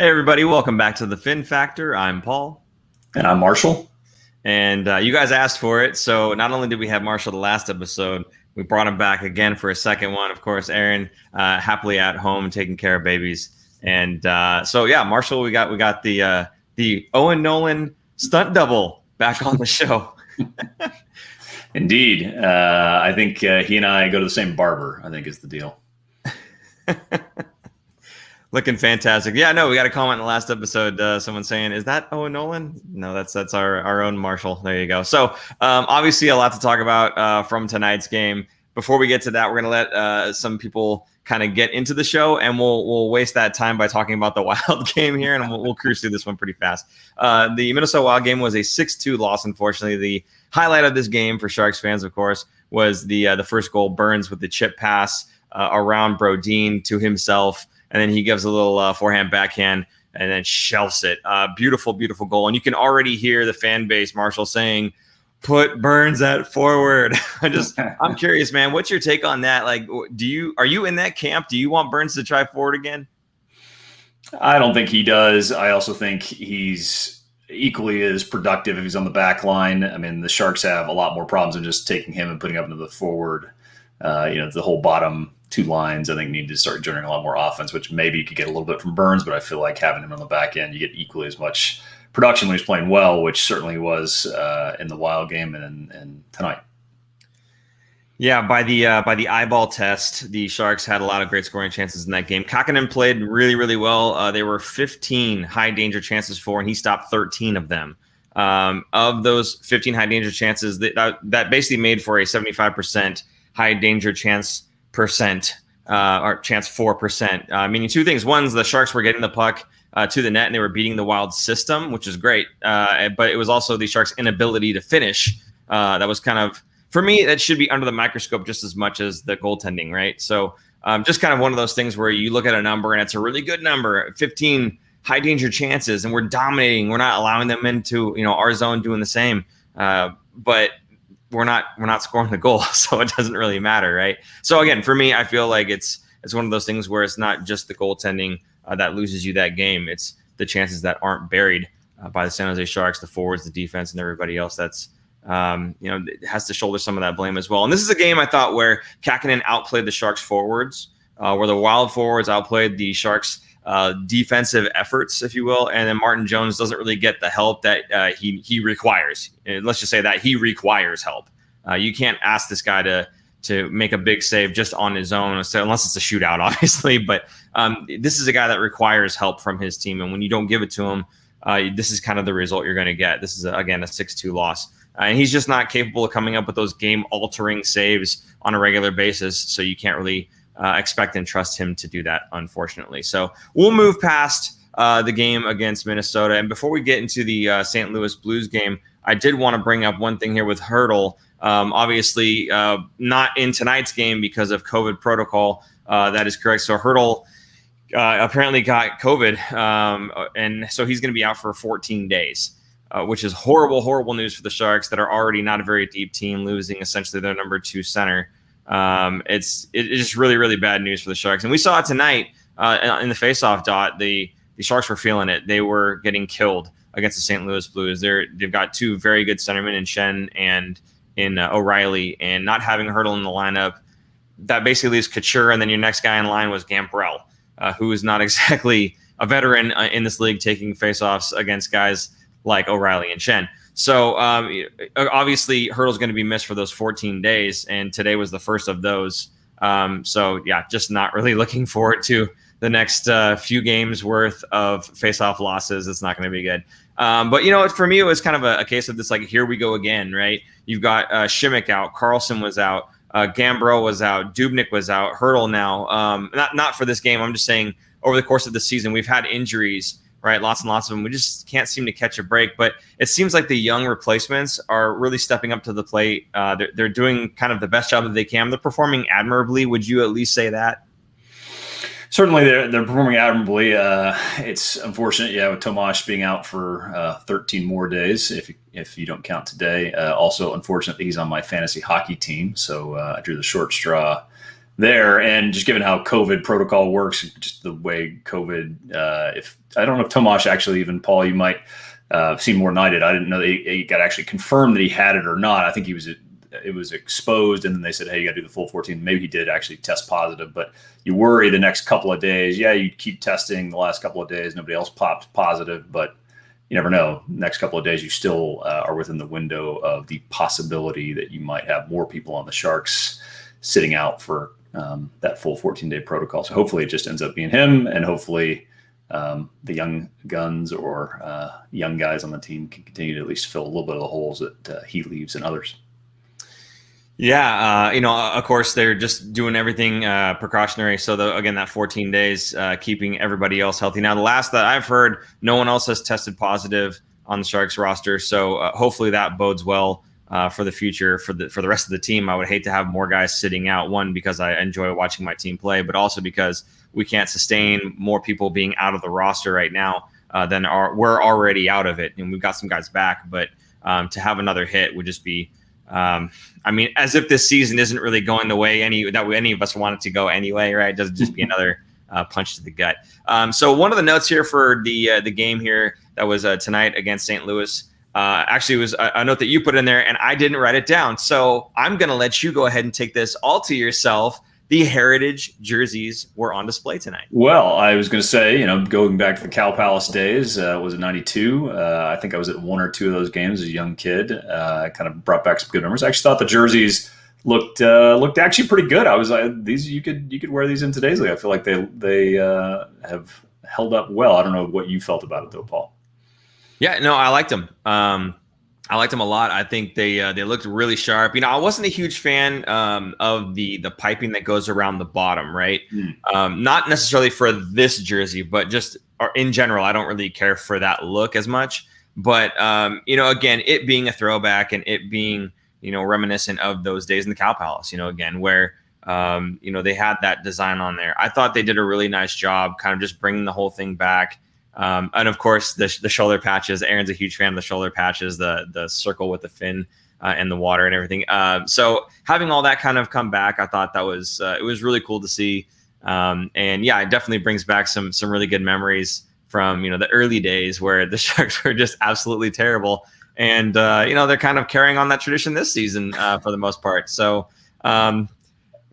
Hey, everybody, welcome back to the Fin Factor. I'm Paul. And I'm Marshall. And you guys asked for it. So not only did we have Marshall the last episode, we brought him back again for a second one. Of course, Aaron happily at home taking care of babies. And so, yeah, Marshall, we got the Owen Nolan stunt double back on the show. Indeed. I think he and I go to the same barber, I think is the deal. Looking fantastic. Yeah, no, we got a comment in the last episode. Someone saying, "Is that Owen Nolan?" No, that's our own Marshall. There you go. So obviously a lot to talk about from tonight's game. Before we get to that, we're going to let some people kind of get into the show, and we'll waste that time by talking about the Wild game here, and we'll cruise through this one pretty fast. The Minnesota Wild game was a 6-2 loss, unfortunately. The highlight of this game for Sharks fans, of course, was the first goal. Burns with the chip pass around Brodin to himself. And then he gives a little forehand backhand and then shelves it. Beautiful, beautiful goal. And you can already hear the fan base, Marshall, saying, "Put Burns at forward." I'm curious, man. What's your take on that? Like, are you in that camp? Do you want Burns to try forward again? I don't think he does. I also think he's equally as productive if he's on the back line. I mean, the Sharks have a lot more problems than just taking him and putting him into the forward. The whole bottom two lines, I think, need to start generating a lot more offense, which maybe you could get a little bit from Burns, but I feel like having him on the back end, you get equally as much production when he's playing well, which certainly was in the Wild game and tonight. Yeah, by the eyeball test, the Sharks had a lot of great scoring chances in that game. Kakkonen played really, really well. There were 15 high danger chances for, and he stopped 13 of them. Of those 15 high danger chances, that basically made for a 75% high danger chance percent, or chance 4%. Meaning two things. One is the Sharks were getting the puck to the net and they were beating the Wild system, which is great. But it was also the Sharks' inability to finish. That was kind of, for me, that should be under the microscope just as much as the goaltending, right? So just kind of one of those things where you look at a number and it's a really good number, 15 high danger chances, and we're dominating. We're not allowing them into our zone doing the same. But we're not scoring the goal, so it doesn't really matter, right? So again, for me, I feel like it's one of those things where it's not just the goaltending that loses you that game. It's the chances that aren't buried by the San Jose Sharks, the forwards, the defense, and everybody else that's has to shoulder some of that blame as well. And this is a game I thought where Kakkonen outplayed the Sharks forwards, where the Wild forwards outplayed the Sharks defensive efforts, if you will, and then Martin Jones doesn't really get the help that he requires. Let's just say that he requires help. You can't ask this guy to make a big save just on his own, so unless it's a shootout, obviously. But this is a guy that requires help from his team, and when you don't give it to him, this is kind of the result you're going to get. This is again a 6-2 loss, and he's just not capable of coming up with those game-altering saves on a regular basis. So you can't really expect and trust him to do that, unfortunately. So we'll move past the game against Minnesota. And before we get into the St. Louis Blues game, I did want to bring up one thing here with Hertl. Obviously, not in tonight's game because of COVID protocol. That is correct. So Hertl apparently got COVID, and so he's going to be out for 14 days, which is horrible, horrible news for the Sharks that are already not a very deep team, losing essentially their number 2 center. It's just really, really bad news for the Sharks. And we saw it tonight in the faceoff dot. The Sharks were feeling it. They were getting killed against the St. Louis Blues. They've got two very good centermen in Schenn and in O'Reilly, and not having Hertl in the lineup, that basically leaves Couture, and then your next guy in line was Gambrell, who is not exactly a veteran in this league taking faceoffs against guys like O'Reilly and Schenn. So obviously Hertl's going to be missed for those 14 days, and today was the first of those. So yeah, just not really looking forward to the next few games worth of face-off losses. It's not going to be good. But for me, it was kind of a case of this, like, here we go again, right? You've got Šimik out, Carlson was out, Gambrell was out, Dubnyk was out, Hertl now. Not for this game. I'm just saying over the course of the season, we've had injuries, right? Lots and lots of them. We just can't seem to catch a break. But it seems like the young replacements are really stepping up to the plate. They're doing kind of the best job that they can. They're performing admirably. Would you at least say that? Certainly, they're performing admirably. It's unfortunate, with Tomas being out for 13 more days, if you don't count today. Also, unfortunate that he's on my fantasy hockey team, so I drew the short straw there. And just given how COVID protocol works, just the way COVID, if I don't know if Tomasz actually, even Paul, you might seen more than I did. I didn't know that he got actually confirmed that he had it or not. I think it was exposed, and then they said, hey, you got to do the full 14. Maybe he did actually test positive, but you worry the next couple of days. Yeah, you keep testing the last couple of days. Nobody else popped positive, but you never know. Next couple of days, you still are within the window of the possibility that you might have more people on the Sharks sitting out for that full 14-day protocol. So hopefully it just ends up being him, and hopefully the young guns or young guys on the team can continue to at least fill a little bit of the holes that he leaves and others. Yeah, of course, they're just doing everything precautionary. So, again, that 14 days, keeping everybody else healthy. Now, the last that I've heard, no one else has tested positive on the Sharks roster. So, hopefully that bodes well for the future for the rest of the team. I would hate to have more guys sitting out, one, because I enjoy watching my team play, but also because we can't sustain more people being out of the roster right now than we're already out of it. And we've got some guys back, but to have another hit would just be as if this season isn't really going the way any of us want it to go anyway, right? It doesn't just be another punch to the gut. So one of the notes here for the game here that was tonight against St. Louis actually was a note that you put in there, and I didn't write it down. So I'm going to let you go ahead and take this all to yourself. The Heritage jerseys were on display tonight. Well, I was going to say, going back to the Cow Palace days, was it 92? I think I was at one or two of those games as a young kid. Kind of brought back some good memories. I actually thought the jerseys looked actually pretty good. I was these you could wear these in today's league. I feel like they have held up well. I don't know what you felt about it though, Paul. Yeah, no, I liked them. I liked them a lot. I think they looked really sharp. I wasn't a huge fan of the piping that goes around the bottom, right? Not necessarily for this jersey, but just in general, I don't really care for that look as much. But again, it being a throwback and it being reminiscent of those days in the Cow Palace, again where they had that design on there. I thought they did a really nice job, kind of just bringing the whole thing back. And of course, the shoulder patches. Aaron's a huge fan of the shoulder patches, the circle with the fin and the water and everything. So having all that kind of come back, I thought that was it was really cool to see. And yeah, it definitely brings back some really good memories from the early days where the Sharks were just absolutely terrible. And they're kind of carrying on that tradition this season for the most part. So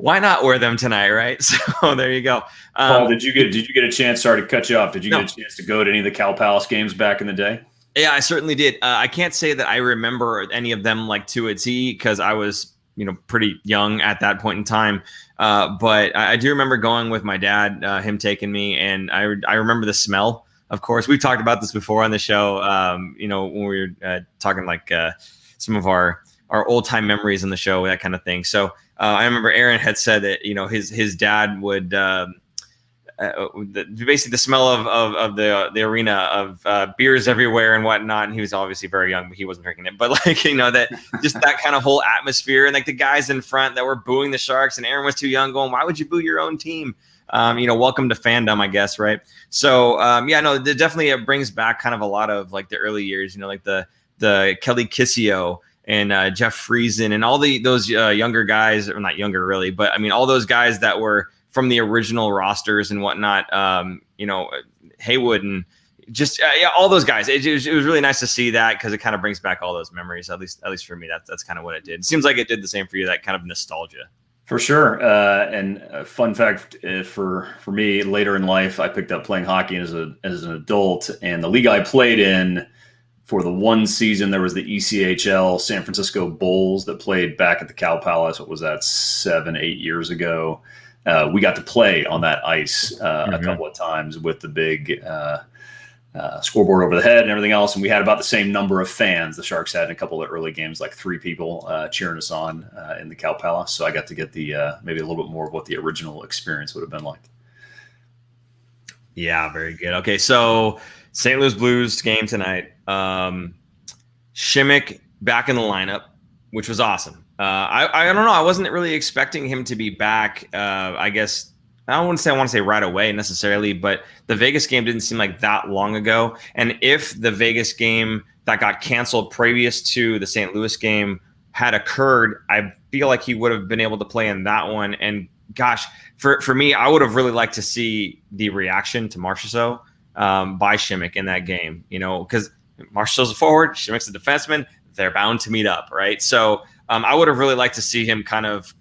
why not wear them tonight, right? So there you go. Paul, did you get a chance? Sorry to cut you off. Did you get a chance to go to any of the Cow Palace games back in the day? Yeah, I certainly did. I can't say that I remember any of them like to a T because I was pretty young at that point in time. But I do remember going with my dad, him taking me, and I remember the smell. Of course, we've talked about this before on the show. When we were talking like some of our old time memories on the show, that kind of thing. So I remember Aaron had said that his dad would basically the smell of the arena of beers everywhere and whatnot. And he was obviously very young, but he wasn't drinking it. But that just that kind of whole atmosphere and like the guys in front that were booing the Sharks, and Aaron was too young, going, "Why would you boo your own team?" Welcome to fandom, I guess, right? So it definitely brings back kind of a lot of like the early years, like the Kelly Kissio and Jeff Friesen and all those younger guys, or not younger really, but I mean all those guys that were from the original rosters and whatnot. Haywood and just all those guys. It was really nice to see that because it kind of brings back all those memories. At least for me, that's kind of what it did. It seems like it did the same for you. That kind of nostalgia. For sure. And a fun fact for me, later in life, I picked up playing hockey as an adult, and the league I played in. For the one season, there was the ECHL San Francisco Bulls that played back at the Cow Palace. What was that, 7-8 years ago? We got to play on that ice a couple of times with the big scoreboard over the head and everything else. And we had about the same number of fans the Sharks had in a couple of early games, like 3 people cheering us on in the Cow Palace. So I got to get the maybe a little bit more of what the original experience would have been like. Yeah, very good. Okay, so St. Louis Blues game tonight. Shimmick back in the lineup, which was awesome. I don't know. I wasn't really expecting him to be back. I guess I want to say right away necessarily, but the Vegas game didn't seem like that long ago. And if the Vegas game that got canceled previous to the St. Louis game had occurred, I feel like he would have been able to play in that one and gosh, for me, I would have really liked to see the reaction to Marchessault by Šimić in that game, because Marchessault's a forward, Šimić's a defenseman. They're bound to meet up, right? So I would have really liked to see him kind of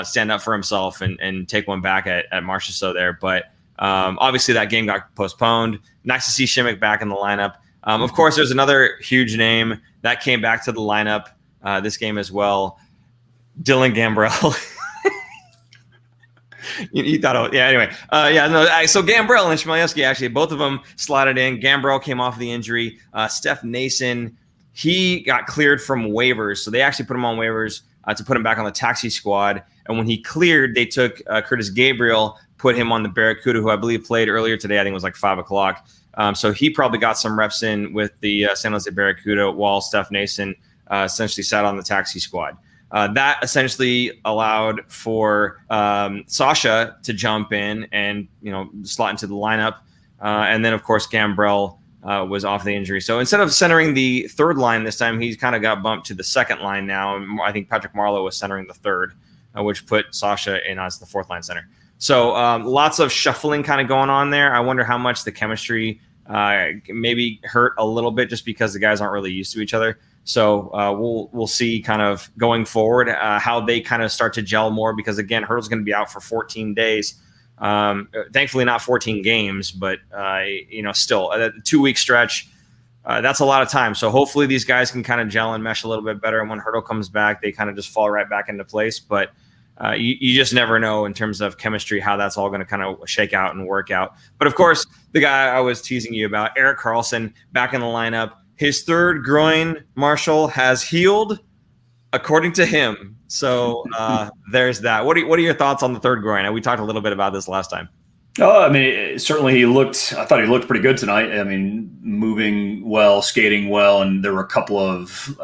stand up for himself and take one back at Marchessault there. But obviously that game got postponed. Nice to see Šimić back in the lineup. Of course, there's another huge name that came back to the lineup this game as well. Dylan Gambrell. you thought, anyway. So Gambrell and Chmielewski, actually, both of them slotted in. Gambrell came off the injury. Steph Nason, he got cleared from waivers. So they actually put him on waivers to put him back on the taxi squad. And when he cleared, they took Curtis Gabriel, put him on the Barracuda, who I believe played earlier today. I think it was like 5 o'clock. So he probably got some reps in with the San Jose Barracuda while Steph Nason essentially sat on the taxi squad. That essentially allowed for Sasha to jump in and slot into the lineup, and then of course Gambrell was off the injury. So instead of centering the third line this time, he's kind of got bumped to the second line now. And I think Patrick Marleau was centering the third, which put Sasha in as the fourth line center. So lots of shuffling kind of going on there. I wonder how much the chemistry maybe hurt a little bit just because the guys aren't really used to each other. So we'll see kind of going forward how they kind of start to gel more, because again, Hertl's going to be out for 14 days. Thankfully not 14 games, but still a 2-week stretch. That's a lot of time. So hopefully these guys can kind of gel and mesh a little bit better. And when Hertl comes back, they kind of just fall right back into place. But you just never know in terms of chemistry how that's all going to kind of shake out and work out. But of course, the guy I was teasing you about, Erik Karlsson, back in the lineup. His third groin, Marshall, has healed, according to him. So there's that. What are your thoughts on the third groin? We talked a little bit about this last time. Oh, I mean, certainly I thought he looked pretty good tonight. I mean, moving well, skating well, and there were a couple of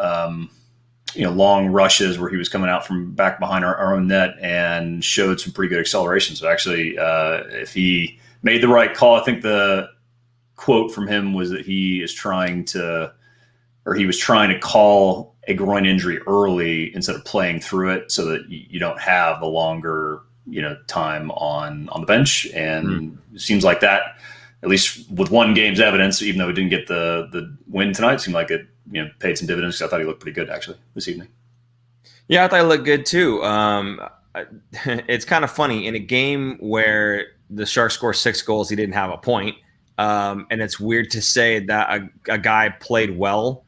long rushes where he was coming out from back behind our own net and showed some pretty good acceleration. So actually, if he made the right call, I think the quote from him was that he was trying to call a groin injury early instead of playing through it, so that you don't have the longer time on the bench. And it seems like that, at least with one game's evidence, even though he didn't get the win tonight, it seemed like it paid some dividends, because I thought he looked pretty good actually this evening. Yeah, I thought he looked good too. It's kind of funny, in a game where the Sharks score 6 goals, he didn't have a point. And it's weird to say that a guy played well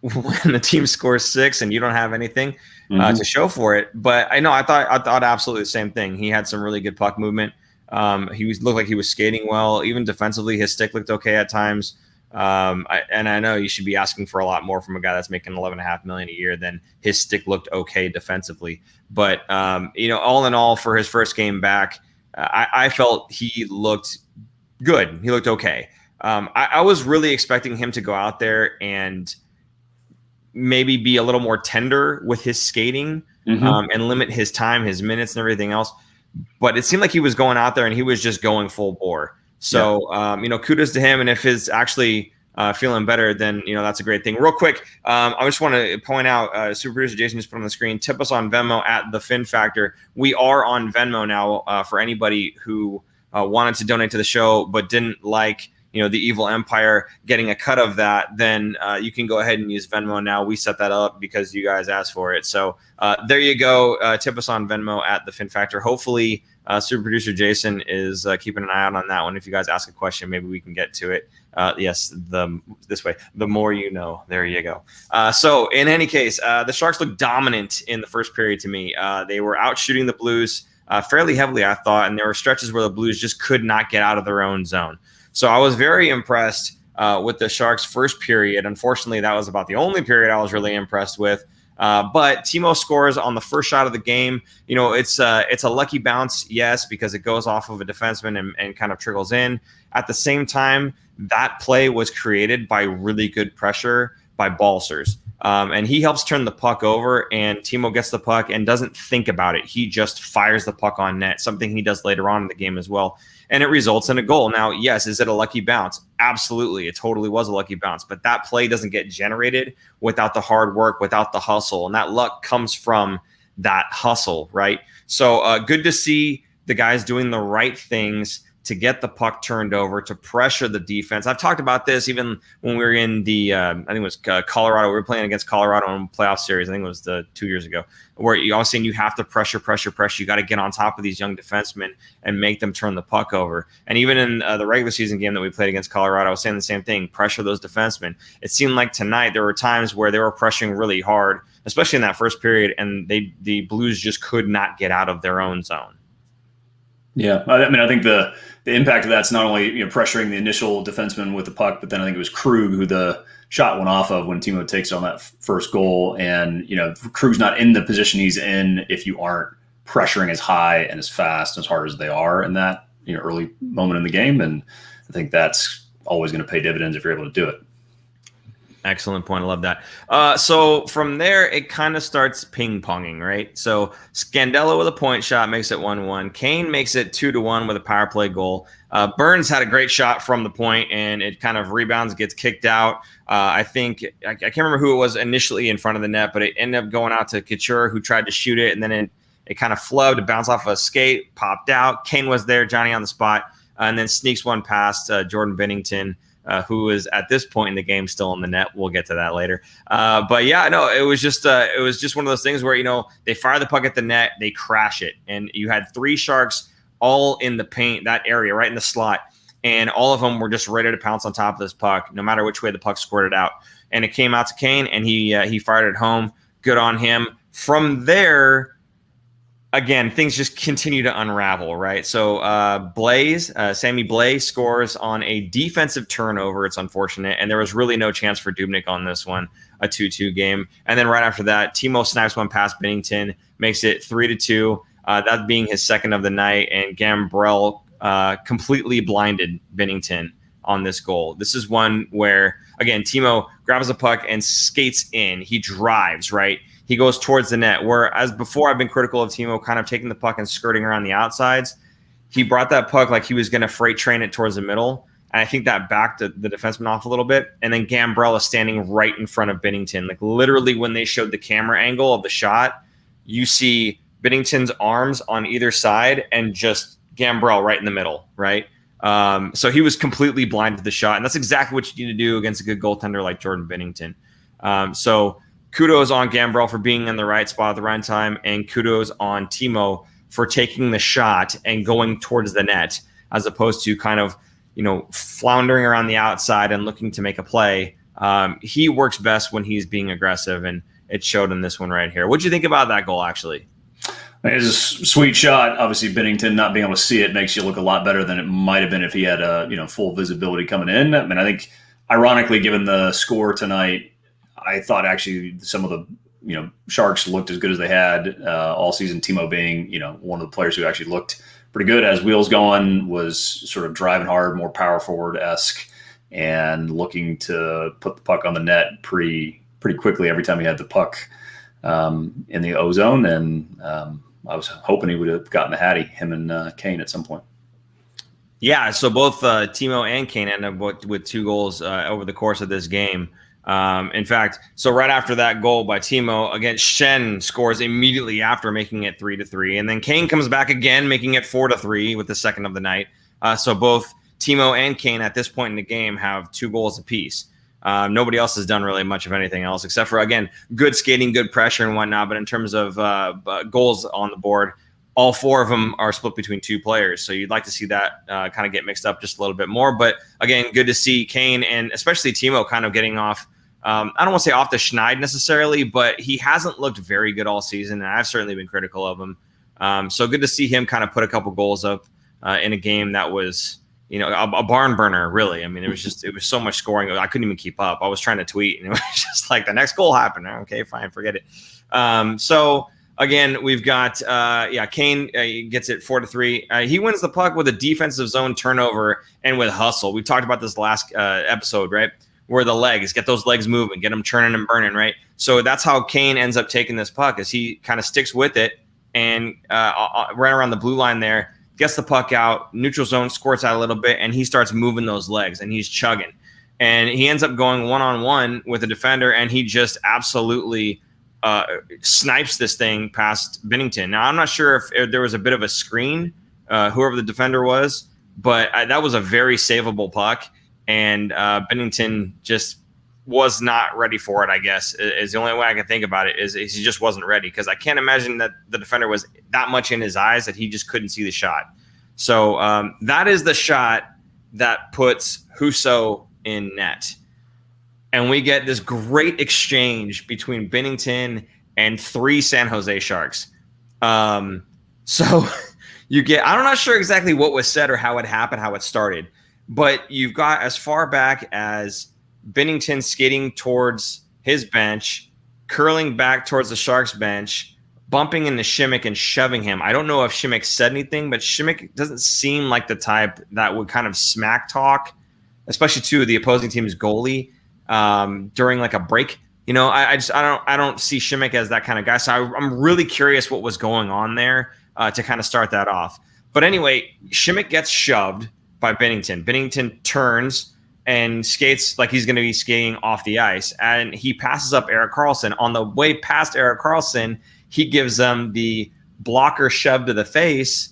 when the team scores 6 and you don't have anything to show for it. But I thought absolutely the same thing. He had some really good puck movement. Looked like he was skating well. Even defensively, his stick looked okay at times. I know you should be asking for a lot more from a guy that's making $11.5 million a year than his stick looked okay defensively. But all in all, for his first game back, I felt he looked good. He looked okay. I was really expecting him to go out there and maybe be a little more tender with his skating and limit his time, his minutes, and everything else. But it seemed like he was going out there and he was just going full bore. So, kudos to him. And if he's actually feeling better, then, that's a great thing. Real quick, I just want to point out, super producer Jason just put on the screen, tip us on Venmo at The Fin Factor. We are on Venmo now for anybody who wanted to donate to the show but didn't like the Evil Empire getting a cut of that, then you can go ahead and use Venmo now. We set that up because you guys asked for it. So there you go. Tip us on Venmo at The Fin Factor. Hopefully super producer Jason is keeping an eye out on that one. If you guys ask a question, maybe we can get to it. Yes, this way. The more you know. There you go. So in any case, the Sharks looked dominant in the first period to me. They were out shooting the Blues fairly heavily, I thought, and there were stretches where the Blues just could not get out of their own zone. So I was very impressed with the Sharks' first period. Unfortunately, that was about the only period I was really impressed with. But Timo scores on the first shot of the game. It's a lucky bounce, yes, because it goes off of a defenseman and kind of trickles in. At the same time, that play was created by really good pressure by Balcers. And he helps turn the puck over, and Timo gets the puck and doesn't think about it. He just fires the puck on net, something he does later on in the game as well. And it results in a goal. Now, yes, is it a lucky bounce? Absolutely. It totally was a lucky bounce. But that play doesn't get generated without the hard work, without the hustle. And that luck comes from that hustle, right? So good to see the guys doing the right things to get the puck turned over, to pressure the defense. I've talked about this even when we were in the, I think it was Colorado. We were playing against Colorado in playoff series. I think it was 2 years ago, where you all saying you have to pressure. You got to get on top of these young defensemen and make them turn the puck over. And even in the regular season game that we played against Colorado, I was saying the same thing, pressure those defensemen. It seemed like tonight there were times where they were pressuring really hard, especially in that first period, and the Blues just could not get out of their own zone. Yeah, I mean, I think the impact of that's not only pressuring the initial defenseman with the puck, but then I think it was Krug who the shot went off of when Timo takes on that first goal. And Krug's not in the position he's in if you aren't pressuring as high and as fast and as hard as they are in that early moment in the game. And I think that's always going to pay dividends if you're able to do it. Excellent point. I love that. So from there, it kind of starts ping-ponging, right? So Scandella with a point shot makes it 1-1. Kane makes it 2-1 with a power play goal. Burns had a great shot from the point, and it kind of rebounds, gets kicked out. I think I can't remember who it was initially in front of the net, but it ended up going out to Couture, who tried to shoot it, and then it kind of flubbed, it bounced off a skate, popped out. Kane was there, Johnny on the spot, and then sneaks one past Jordan Binnington, who is at this point in the game still in the net. We'll get to that later. But yeah, no, it was just one of those things where they fire the puck at the net, they crash it, and you had 3 Sharks all in the paint, that area right in the slot, and all of them were just ready to pounce on top of this puck, no matter which way the puck squirted out. And it came out to Kane, and he fired it home. Good on him. From there, again, things just continue to unravel, right? So Sammy Blais scores on a defensive turnover. It's unfortunate, and there was really no chance for Dubnyk on this one, a 2-2 game. And then right after that, Timo snipes one past Binnington, makes it 3-2, that being his second of the night, and Gambrell completely blinded Binnington on this goal. This is one where, again, Timo grabs the puck and skates in. He drives, right? He goes towards the net, whereas before I've been critical of Timo kind of taking the puck and skirting around the outsides. He brought that puck like he was going to freight train it towards the middle, and I think that backed the defenseman off a little bit. And then Gambrell is standing right in front of Binnington. Like literally when they showed the camera angle of the shot, you see Binnington's arms on either side and just Gambrell right in the middle, right? So he was completely blind to the shot, and that's exactly what you need to do against a good goaltender like Jordan Binnington. So kudos on Gambrell for being in the right spot at the right time, and kudos on Timo for taking the shot and going towards the net as opposed to kind of, floundering around the outside and looking to make a play. He works best when he's being aggressive, and it showed in this one right here. What'd you think about that goal, actually? It's a sweet shot. Obviously, Binnington not being able to see it makes you look a lot better than it might have been if he had full visibility coming in. I mean, I think, ironically, given the score tonight, I thought actually some of the Sharks looked as good as they had all season. Timo being one of the players who actually looked pretty good as wheels going, was sort of driving hard, more power forward-esque, and looking to put the puck on the net pretty quickly every time he had the puck in the O zone. And I was hoping he would have gotten the Hattie, him and Kane at some point. Yeah, so both Timo and Kane ended up with 2 goals over the course of this game. In fact, so right after that goal by Timo, again, Shen scores immediately after, making it 3-3. And then Kane comes back again, making it 4-3 with the second of the night. So both Timo and Kane at this point in the game have 2 goals apiece. Nobody else has done really much of anything else except for, again, good skating, good pressure and whatnot. But in terms of goals on the board, all 4 of them are split between 2 players. So you'd like to see that kind of get mixed up just a little bit more. But again, good to see Kane and especially Timo kind of getting off, I don't want to say off the schneid necessarily, but he hasn't looked very good all season, and I've certainly been critical of him. So good to see him kind of put a couple goals up in a game that was, a barn burner, really. I mean, it was so much scoring. I couldn't even keep up. I was trying to tweet, and it was just like the next goal happened. Okay, fine, forget it. So again, we've got, Kane gets it 4-3. He wins the puck with a defensive zone turnover and with hustle. We talked about this last episode, right? Where the legs, get those legs moving, get them churning and burning, right? So that's how Kane ends up taking this puck, is he kind of sticks with it and right around the blue line there, gets the puck out, neutral zone, squirts out a little bit, and he starts moving those legs, and he's chugging. And he ends up going one-on-one with a defender, and he just absolutely snipes this thing past Binnington. Now, I'm not sure if there was a bit of a screen whoever the defender was, but that was a very savable puck, and Binnington just was not ready for it, I guess, is the only way I can think about it, is he just wasn't ready, because I can't imagine that the defender was that much in his eyes that he just couldn't see the shot. So that is the shot that puts Husso in net. And we get this great exchange between Binnington and 3 San Jose Sharks. So you get, I'm not sure exactly what was said or how it happened, how it started, but you've got as far back as Binnington skating towards his bench, curling back towards the Sharks bench, bumping into Šimek and shoving him. I don't know if Šimek said anything, but Šimek doesn't seem like the type that would kind of smack talk, especially to the opposing team's goalie during like a break. You know, I don't see Šimek as that kind of guy. So I'm really curious what was going on there to kind of start that off. But anyway, Šimek gets shoved by Binnington. Binnington turns and skates like he's going to be skating off the ice. And he passes up Erik Karlsson. On the way past Erik Karlsson, he gives them the blocker shove to the face,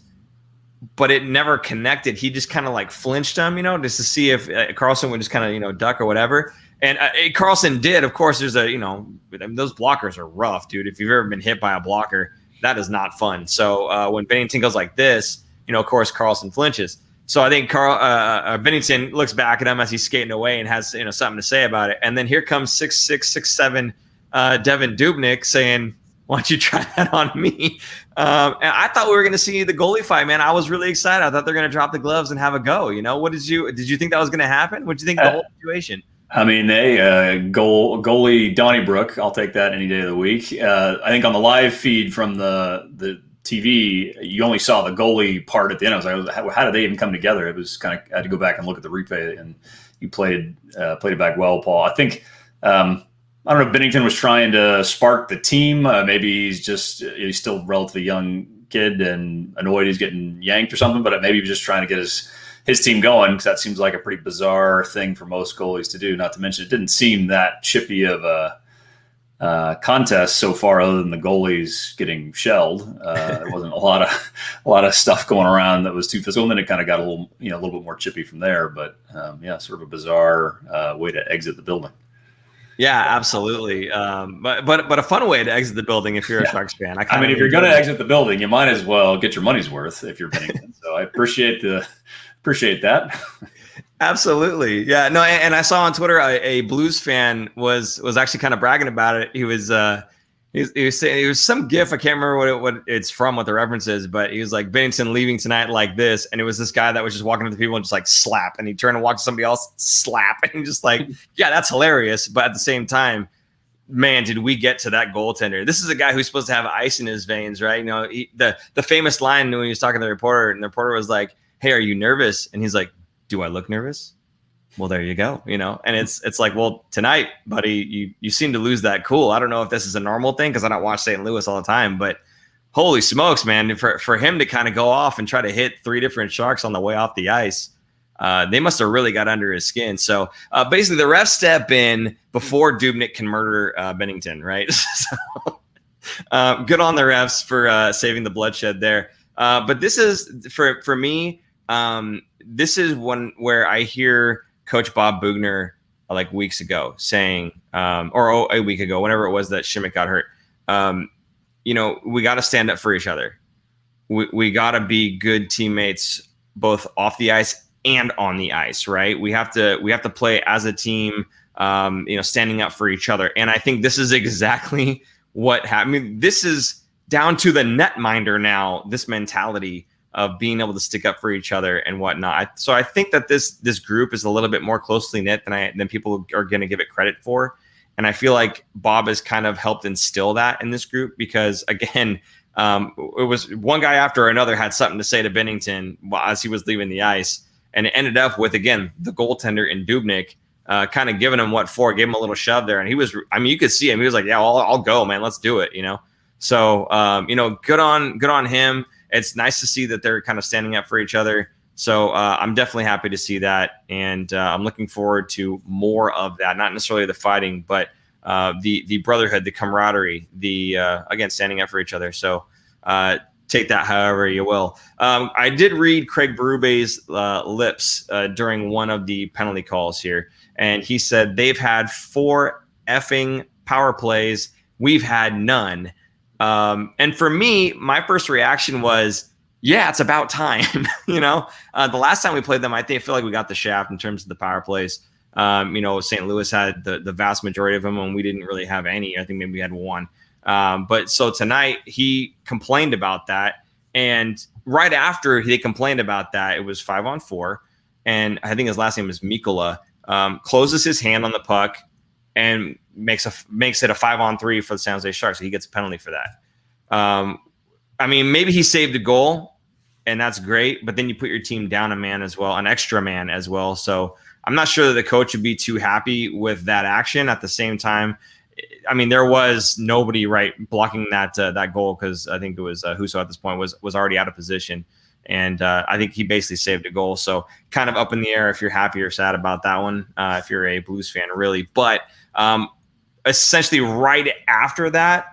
but it never connected. He just kind of like flinched him, you know, just to see if Karlsson would just kind of, you know, duck or whatever. And Karlsson did. Of course, there's a, you know, I mean, those blockers are rough, dude. If you've ever been hit by a blocker, that is not fun. So when Binnington goes like this, you know, of course, Karlsson flinches. So I think Binnington looks back at him as he's skating away and has, you know, something to say about it. And then here comes 6'6", 6'7" Devan Dubnyk saying, "Why don't you try that on me?" And I thought we were going to see the goalie fight, man. I was really excited. I thought they're going to drop the gloves and have a go. You know, did you think that was going to happen? What did you think of the whole situation? I mean, goalie Donnybrook, I'll take that any day of the week. I think on the live feed from the TV, you only saw the goalie part at the end. I was like, how did they even come together? It was kind of, I had to go back and look at the replay, and you played it back well, Paul. I think, I don't know if Binnington was trying to spark the team. Maybe he's still a relatively young kid and annoyed he's getting yanked or something, but maybe he was just trying to get his team going, because that seems like a pretty bizarre thing for most goalies to do. Not to mention, it didn't seem that chippy of a contest so far, other than the goalies getting shelled. There wasn't a lot of stuff going around that was too physical, and then it kind of got a little bit more chippy from there. But sort of a bizarre way to exit the building. Yeah, absolutely. But a fun way to exit the building if you're a Sharks fan. I mean, if you're going to exit the building, you might as well get your money's worth if you're Binnington. So I appreciate that. Absolutely. Yeah, no, and I saw on Twitter a Blues fan was actually kind of bragging about it. He was saying, it was some GIF, I can't remember what it's from, what the reference is, but he was like, Binnington leaving tonight like this, and it was this guy that was just walking up to people and just like slap, and he turned and walked to somebody else, slap, and just like, yeah, that's hilarious. But at the same time, man, did we get to that goaltender? This is a guy who's supposed to have ice in his veins, right? You know, the famous line when he was talking to the reporter, and the reporter was like, "Hey, are you nervous?" And he's like, "Do I look nervous?" Well, there you go, you know. And it's like, well, tonight, buddy, you seem to lose that cool. I don't know if this is a normal thing, because I don't watch St. Louis all the time, but holy smokes, man, for him to kind of go off and try to hit 3 different Sharks on the way off the ice, they must have really got under his skin. So basically, the refs step in before Dubnyk can murder Binnington, right? So good on the refs for saving the bloodshed there. But this is for me. This is one where I hear Coach Bob Bugner like weeks ago saying, or a week ago, whenever it was that Šimek got hurt, you know, we got to stand up for each other. We got to be good teammates, both off the ice and on the ice, right? We have to play as a team, you know, standing up for each other. And I think this is exactly what happened. I mean, this is down to the netminder now, this mentality of being able to stick up for each other and whatnot. So I think that this group is a little bit more closely knit than people are going to give it credit for. And I feel like Bob has kind of helped instill that in this group, because again, it was one guy after another had something to say to Binnington as he was leaving the ice. And it ended up with, again, the goaltender in Dubnyk kind of giving him what for, gave him a little shove there. And he was, I mean, you could see him. He was like, yeah, I'll go, man. Let's do it, you know? So, you know, good on him. It's nice to see that they're kind of standing up for each other. So I'm definitely happy to see that. And I'm looking forward to more of that, not necessarily the fighting, but the brotherhood, the camaraderie, again, standing up for each other. So take that however you will. I did read Craig Berube's lips during one of the penalty calls here, and he said they've had 4 effing power plays. We've had none. And for me, my first reaction was, yeah, it's about time. The last time we played them, I feel like we got the shaft in terms of the power plays. St. Louis had the vast majority of them, and we didn't really have any. I think maybe we had 1. But so tonight he complained about that. And right after he complained about that, it was 5-on-4. And I think his last name is Mikola, closes his hand on the puck and makes it a 5-on-3 for the San Jose Sharks. So he gets a penalty for that. Maybe he saved a goal, and that's great. But then you put your team down a man as well, an extra man as well. So I'm not sure that the coach would be too happy with that action. At the same time, there was nobody blocking that goal, because I think it was Husso at this point was already out of position, and I think he basically saved a goal. So kind of up in the air if you're happy or sad about that one, if you're a Blues fan, really. But essentially right after that,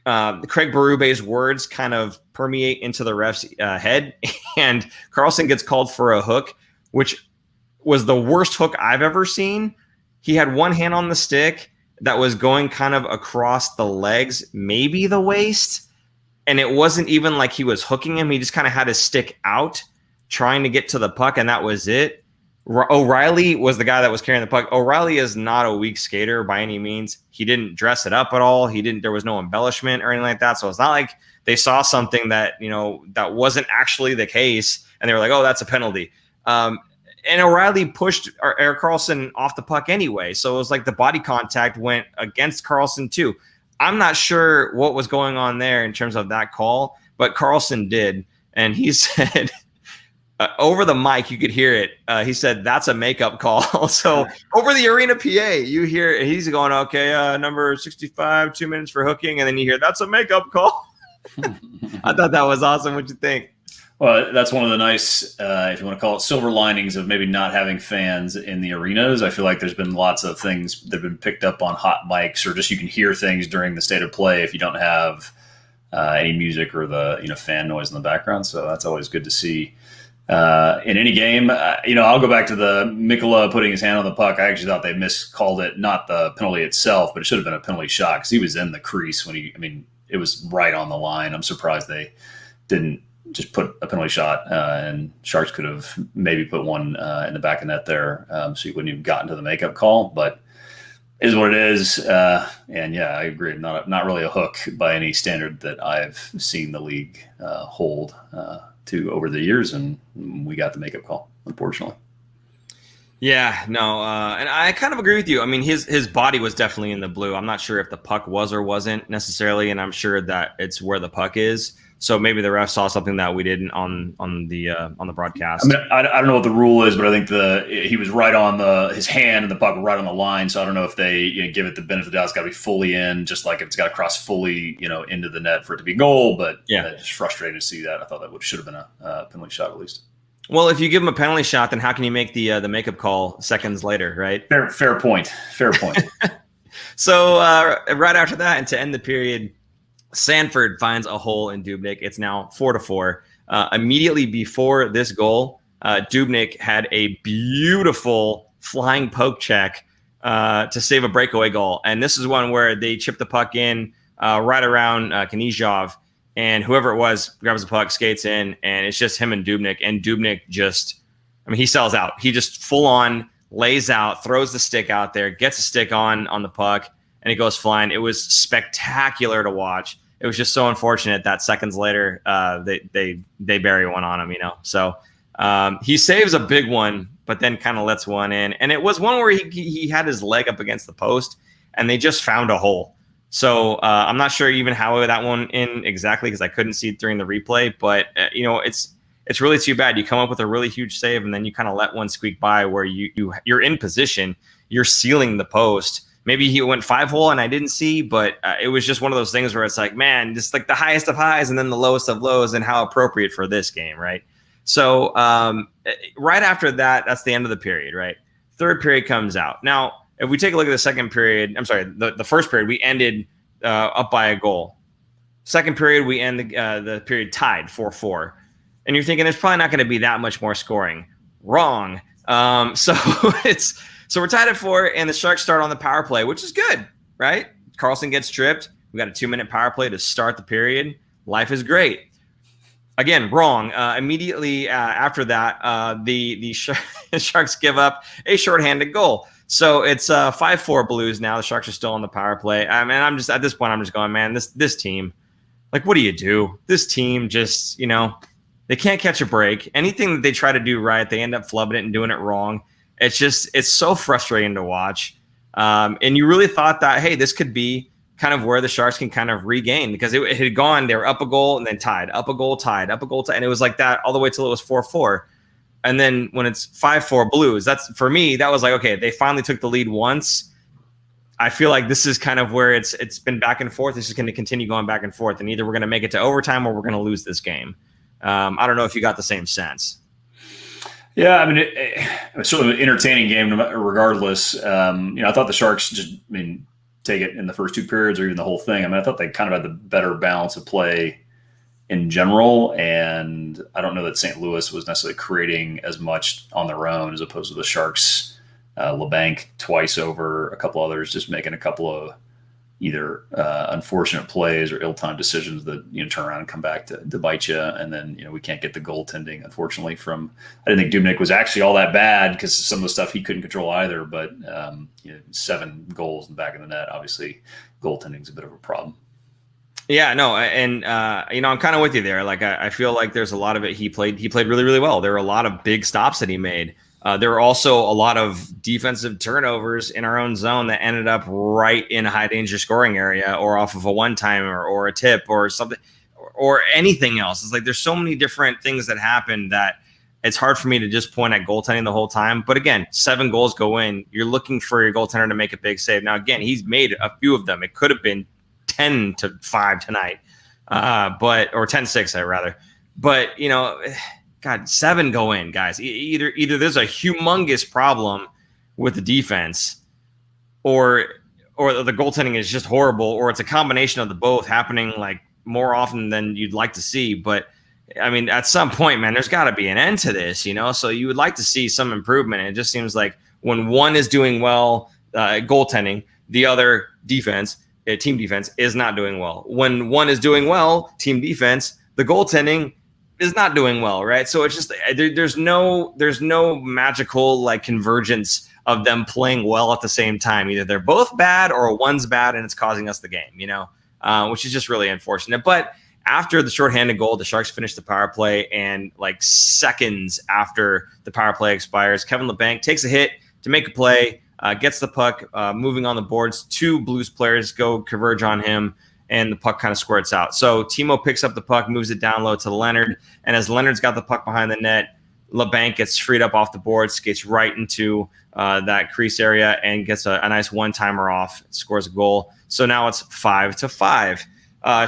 Craig Berube's words kind of permeate into the ref's head, and Karlsson gets called for a hook, which was the worst hook I've ever seen. He had one hand on the stick that was going kind of across the legs, maybe the waist. And it wasn't even like he was hooking him. He just kind of had his stick out trying to get to the puck, and that was it. O'Reilly was the guy that was carrying the puck. O'Reilly is not a weak skater by any means. He didn't dress it up at all. There was no embellishment or anything like that. So it's not like they saw something that, that wasn't actually the case, and they were like, oh, that's a penalty. And O'Reilly pushed Erik Karlsson off the puck anyway. So it was like the body contact went against Karlsson too. I'm not sure what was going on there in terms of that call, but Karlsson did. And he said, over the mic, you could hear it. He said, that's a makeup call. So over the arena PA, you hear he's going, okay, number 65, 2 minutes for hooking. And then you hear, that's a makeup call. I thought that was awesome. What'd you think? Well, that's one of the nice, if you want to call it, silver linings of maybe not having fans in the arenas. I feel like there's been lots of things that have been picked up on hot mics, or just you can hear things during the state of play if you don't have any music or the fan noise in the background. So that's always good to see in any game. I'll go back to the Mikola putting his hand on the puck. I actually thought they miscalled it, not the penalty itself, but it should have been a penalty shot because he was in the crease when it was right on the line. I'm surprised they didn't just put a penalty shot, and Sharks could have maybe put one in the back of net there, so you wouldn't even gotten to the makeup call. But it is what it is, and yeah, I agree. Not really a hook by any standard that I've seen the league hold to over the years, and we got the makeup call, unfortunately. Yeah, no, and I kind of agree with you. His body was definitely in the blue. I'm not sure if the puck was or wasn't necessarily, and I'm sure that it's where the puck is. So maybe the ref saw something that we didn't on the broadcast. I don't know what the rule is, but I think he was right on his hand and the puck right on the line. So I don't know if they give it the benefit of the doubt. It's got to be fully in, just like it's got to cross fully into the net for it to be goal. But yeah, it's frustrating to see that. I thought that should have been a penalty shot at least. Well, if you give him a penalty shot, then how can you make the makeup call seconds later, right? Fair point. So right after that, and to end the period, Sanford finds a hole in Dubnyk. It's now 4-4. Immediately before this goal, Dubnyk had a beautiful flying poke check to save a breakaway goal. And this is one where they chip the puck in right around Knizhov, and whoever it was grabs the puck, skates in, and it's just him and Dubnyk. And Dubnyk he sells out. He just full on lays out, throws the stick out there, gets a stick on the puck, and it goes flying. It was spectacular to watch. It was just so unfortunate that seconds later they bury one on him, So he saves a big one, but then kind of lets one in. And it was one where he had his leg up against the post, and they just found a hole. So I'm not sure even how that one in exactly, because I couldn't see it during the replay. But, it's really too bad. You come up with a really huge save, and then you kind of let one squeak by where you're in position. You're sealing the post. Maybe he went 5-hole and I didn't see, but it was just one of those things where it's like, man, just like the highest of highs and then the lowest of lows, and how appropriate for this game, right? So right after that, that's the end of the period, right? Third period comes out. Now, if we take a look at the second period, the first period, we ended up by a goal. Second period, we end the period tied 4-4. And you're thinking it's probably not going to be that much more scoring. Wrong. So we're tied at 4, and the Sharks start on the power play, which is good, right? Carlson gets tripped. We got a 2-minute power play to start the period. Life is great. Again, wrong. Immediately after that, the Sharks give up a shorthanded goal. So it's 5-4 Blues now. The Sharks are still on the power play. I mean, I'm just at this point, I'm just going, man, this team, like, what do you do? This team just, they can't catch a break. Anything that they try to do right, they end up flubbing it and doing it wrong. It's so frustrating to watch. And you really thought that, hey, this could be kind of where the Sharks can kind of regain, because it had gone, they were up a goal and then tied, up a goal, tied, up a goal, tied. And it was like that all the way till it was 4-4. And then when it's 5-4 Blues, that's, for me, that was like, okay, they finally took the lead once. I feel like this is kind of where it's been back and forth. This is going to continue going back and forth. And either we're going to make it to overtime or we're going to lose this game. I don't know if you got the same sense. Yeah, I mean, it was sort of an entertaining game regardless. I thought the Sharks just, take it in the first 2 periods or even the whole thing. I thought they kind of had the better balance of play in general. And I don't know that St. Louis was necessarily creating as much on their own as opposed to the Sharks. LeBanc twice over, a couple others just making a couple of either unfortunate plays or ill-timed decisions that turn around and come back to bite you. And then we can't get the goaltending, unfortunately. I didn't think Dubnyk was actually all that bad because some of the stuff he couldn't control either. But 7 goals in the back of the net, obviously, goaltending is a bit of a problem. Yeah, no, and I'm kind of with you there. Like I feel like there's a lot of it. He played really, really well. There were a lot of big stops that he made. There were also a lot of defensive turnovers in our own zone that ended up right in a high danger scoring area or off of a one-timer or a tip or something or anything else. It's like there's so many different things that happen that it's hard for me to just point at goaltending the whole time. But again, 7 goals go in. You're looking for your goaltender to make a big save. Now, again, he's made a few of them. It could have been 10-5 tonight, or 10-6, rather. But, God, 7 go in, guys. Either there's a humongous problem with the defense, or the goaltending is just horrible, or it's a combination of the both happening like more often than you'd like to see. But at some point, man, there's got to be an end to this, So you would like to see some improvement. And it just seems like when one is doing well, goaltending, the other defense, team defense, is not doing well. When one is doing well, team defense, the goaltending is not doing well, right? So it's just there's no magical like convergence of them playing well at the same time. Either they're both bad or one's bad and it's causing us the game, which is just really unfortunate. But after the shorthanded goal, the Sharks finished the power play, and like seconds after the power play expires, Kevin LeBanc takes a hit to make a play, gets the puck moving on the boards. 2 Blues players go converge on him, and the puck kind of squirts out. So Timo picks up the puck, moves it down low to Leonard, and as Leonard's got the puck behind the net, LeBanc gets freed up off the board, skates right into that crease area, and gets a nice one-timer off, scores a goal. So now it's 5-5.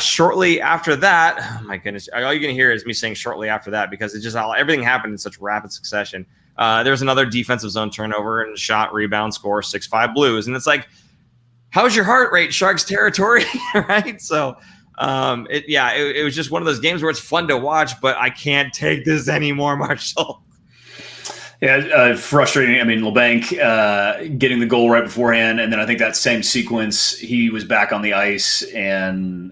Shortly after that, oh my goodness, all you're going to hear is me saying shortly after that because it's just everything happened in such rapid succession. There's another defensive zone turnover and shot, rebound, score, 6-5 Blues. And it's like, how's your heart rate, Sharks territory, right? So it was just one of those games where it's fun to watch, but I can't take this anymore, Marshall. Yeah, frustrating. LeBanc getting the goal right beforehand, and then I think that same sequence, he was back on the ice, and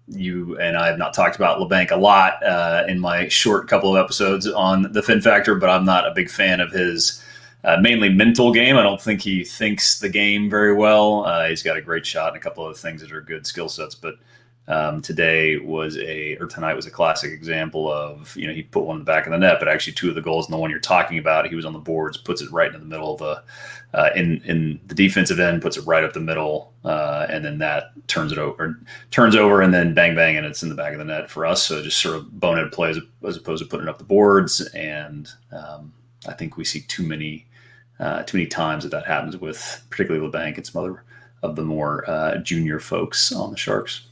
you and I have not talked about LeBanc a lot in my short couple of episodes on the Fin Factor, but I'm not a big fan of his mainly mental game. I don't think he thinks the game very well. He's got a great shot and a couple of things that are good skill sets, but tonight was a classic example of, he put one in the back of the net, but actually 2 of the goals and the one you're talking about, he was on the boards, puts it right in the middle of the in the defensive end, puts it right up the middle, and then that turns over, and then bang bang, and it's in the back of the net for us. So just sort of bonehead plays as opposed to putting it up the boards, and I think we see too many times that happens with particularly LeBanc and some other of the more junior folks on the Sharks.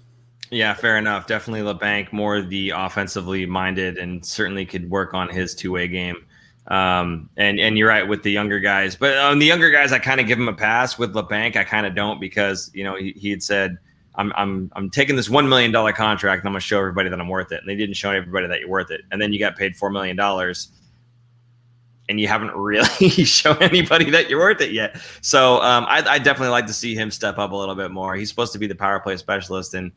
Yeah, fair enough. Definitely LeBanc, more the offensively minded, and certainly could work on his 2-way game. And you're right with the younger guys, but on the younger guys, I kind of give him a pass. With LeBanc, I kind of don't, because he had said I'm taking this $1 million contract and I'm going to show everybody that I'm worth it. And they didn't show everybody that you're worth it. And then you got paid $4 million and you haven't really shown anybody that you're worth it yet. So I definitely like to see him step up a little bit more. He's supposed to be the power play specialist. And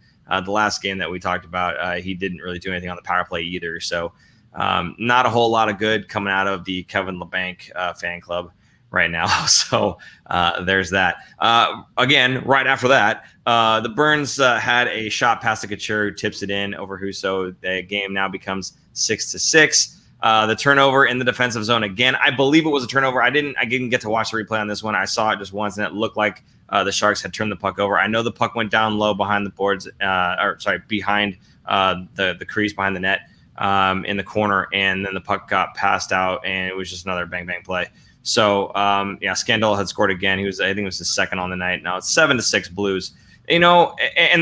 the last game that we talked about, he didn't really do anything on the power play either. So not a whole lot of good coming out of the Kevin LeBanc fan club right now. So there's that. Again, right after that, the Burns had a shot past the Couture, who tips it in over Husso. The game now becomes 6-6. The turnover in the defensive zone again. I believe it was a turnover. I didn't get to watch the replay on this one. I saw it just once, and it looked like the Sharks had turned the puck over. I know the puck went down low behind the boards, behind the crease behind the net in the corner, and then the puck got passed out, and it was just another bang bang play. So Scandella had scored again. I think it was his second on the night. Now it's 7-6 Blues. And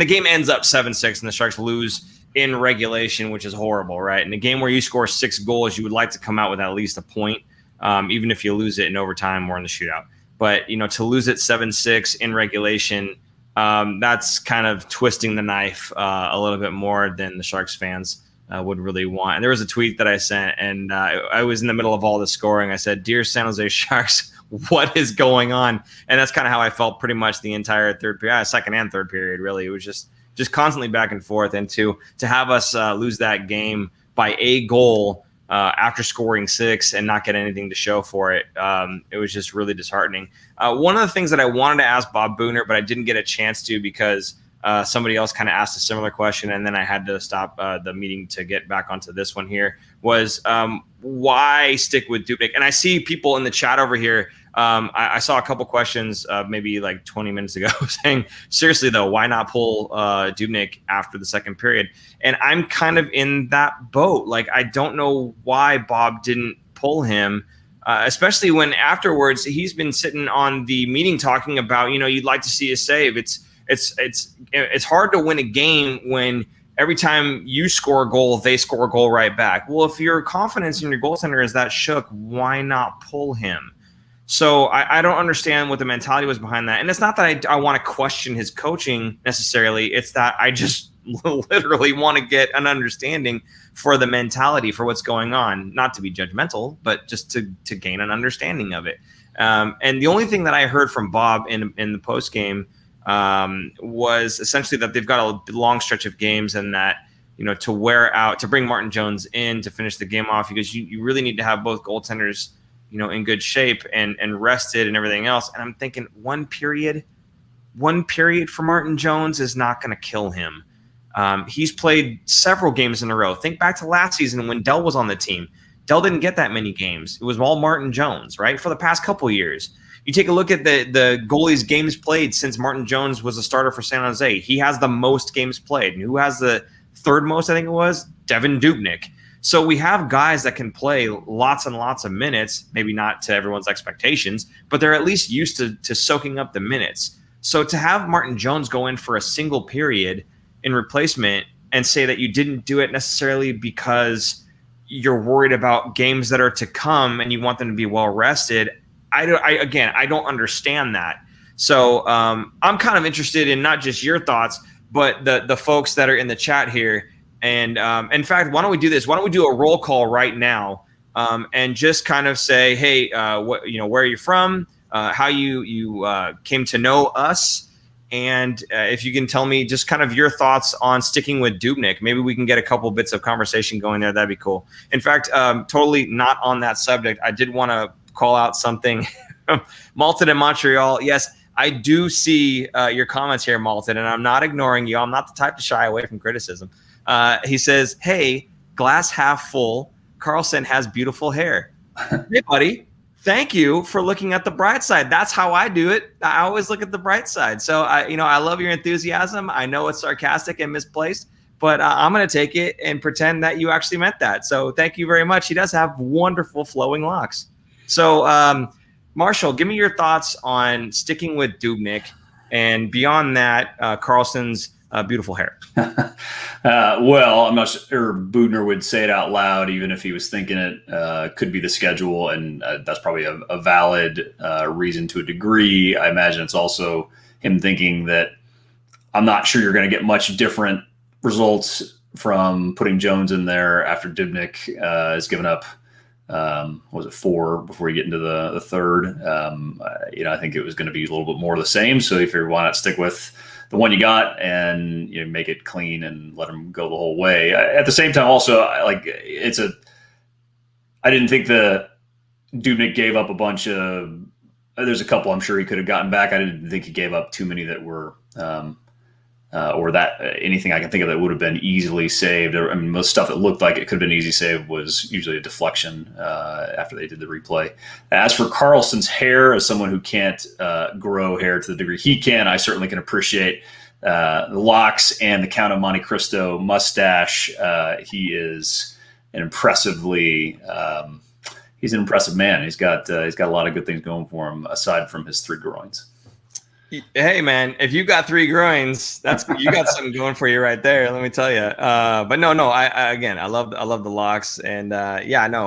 the game ends up 7-6, and the Sharks lose in regulation, which is horrible, right? In a game where you score 6 goals, you would like to come out with at least a point, even if you lose it in overtime or in the shootout. But to lose it 7-6 in regulation, that's kind of twisting the knife a little bit more than the Sharks fans would really want. And there was a tweet that I sent, and I was in the middle of all the scoring. I said, "Dear San Jose Sharks, what is going on?" And that's kind of how I felt pretty much the entire second and third period. Really, it was just constantly back and forth. And to have us lose that game by a goal after scoring 6 and not get anything to show for it, it was just really disheartening. One of the things that I wanted to ask Bob Booner, but I didn't get a chance to because somebody else kind of asked a similar question, and then I had to stop the meeting to get back onto this one here, was why stick with Dubnyk? And I see people in the chat over here. I saw a couple questions maybe like 20 minutes ago saying, seriously, though, why not pull Dubnyk after the second period? And I'm kind of in that boat. Like, I don't know why Bob didn't pull him, especially when afterwards he's been sitting on the meeting talking about, you'd like to see a save. It's hard to win a game when every time you score a goal, they score a goal right back. Well, if your confidence in your goaltender is that shook, why not pull him? So I don't understand what the mentality was behind that. And it's not that I want to question his coaching necessarily. It's that I just literally want to get an understanding for the mentality for what's going on. Not to be judgmental, but just to gain an understanding of it. And the only thing that I heard from Bob in the postgame was essentially that they've got a long stretch of games, and that, to bring Martin Jones in to finish the game off, because you really need to have both goaltenders in good shape and rested and everything else. And I'm thinking one period for Martin Jones is not going to kill him. He's played several games in a row. Think back to last season when Dell was on the team. Dell didn't get that many games. It was all Martin Jones, right? For the past couple of years. You take a look at the goalie's games played since Martin Jones was a starter for San Jose. He has the most games played. And who has the third most, I think it was? Devin Dubnyk. So we have guys that can play lots and lots of minutes, maybe not to everyone's expectations, but they're at least used to soaking up the minutes. So to have Martin Jones go in for a single period in replacement and say that you didn't do it necessarily because you're worried about games that are to come and you want them to be well rested, I don't understand that. So I'm kind of interested in not just your thoughts, but the folks that are in the chat here. And in fact, why don't we do this? Why don't we do a roll call right now and just kind of say, hey, where are you from? How you came to know us, and if you can tell me just kind of your thoughts on sticking with Dubnyk. Maybe we can get a couple bits of conversation going there. That'd be cool. In fact, totally not on that subject, I did want to call out something. Malton in Montreal. Yes, I do see your comments here, Malton, and I'm not ignoring you. I'm not the type to shy away from criticism. He says, hey, glass half full. Carlson has beautiful hair. Hey, buddy. Thank you for looking at the bright side. That's how I do it. I always look at the bright side. So, I love your enthusiasm. I know it's sarcastic and misplaced, but I'm going to take it and pretend that you actually meant that. So thank you very much. He does have wonderful flowing locks. So, Marshall, give me your thoughts on sticking with Dubnyk, and beyond that, Carlson's beautiful hair. Well, I'm not sure Budner would say it out loud, even if he was thinking it. Could be the schedule, and that's probably a valid reason to a degree. I imagine it's also him thinking that I'm not sure you're going to get much different results from putting Jones in there after Dubnyk has given up, was it 4 before you get into the third? I think it was going to be a little bit more of the same. So if you want to stick with the one you got and make it clean and let him go the whole way. At the same time, also I didn't think the Dubnyk gave up a bunch of. There's a couple I'm sure he could have gotten back. I didn't think he gave up too many that were, or that anything I can think of that would have been easily saved. I mean, most stuff that looked like it could have been easy save was usually a deflection after they did the replay. As for Carlson's hair, as someone who can't grow hair to the degree he can, I certainly can appreciate the locks and the Count of Monte Cristo mustache. He is an impressively. He's an impressive man. He's got a lot of good things going for him aside from his 3 groins. Hey man, if you got 3 groins, you got something going for you right there. Let me tell you. But no, I love the locks, and